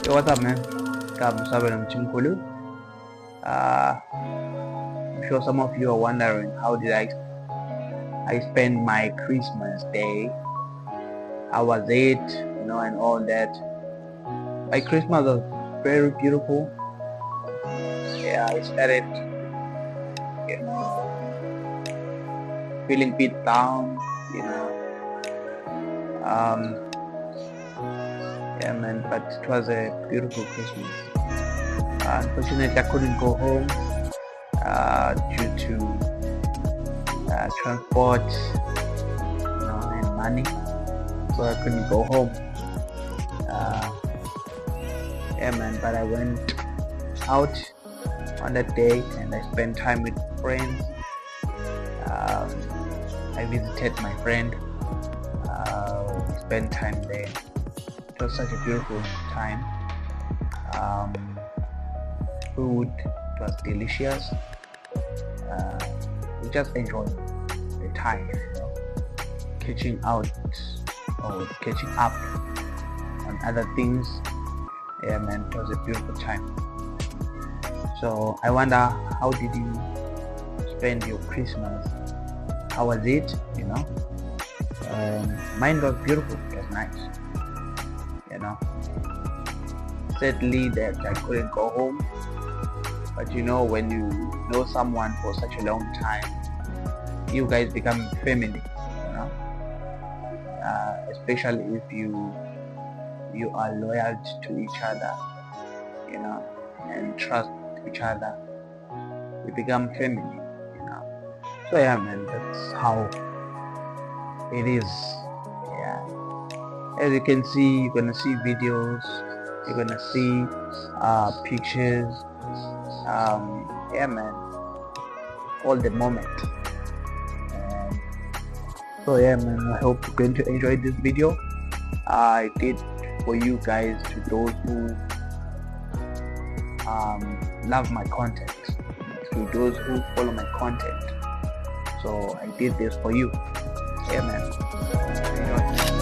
Yo, what's up, man? Sabell Mthimkhulu. I'm sure some of you are wondering how did I spend my Christmas day? How was it? And all that. My Christmas was very beautiful. Yeah, I started, feeling a bit down. Yeah, man. But it was a beautiful Christmas. Unfortunately, I couldn't go home due to transport, and money, so I couldn't go home. Yeah, man. But I went out on that day and I spent time with friends. I visited my friend. We spent time there. It was such a beautiful time. Food was delicious. We just enjoyed the time, catching out or catching up on other things. Yeah, man, it was a beautiful time. So I wonder, how did you spend your Christmas? How was it? Mine was beautiful. It was nice. Sadly that I couldn't go home, but when you know someone for such a long time, you guys become family. Especially if you are loyal to each other, and trust each other, you become family. So yeah, man, that's how it is. Yeah, as you can see, you're gonna see videos, you're gonna see pictures. Yeah, man, all the moment. So yeah, man, I hope you're going to enjoy this video. I did for you guys, to those who love my content, to those who follow my content. So I did this for you. Yeah, man. Enjoy.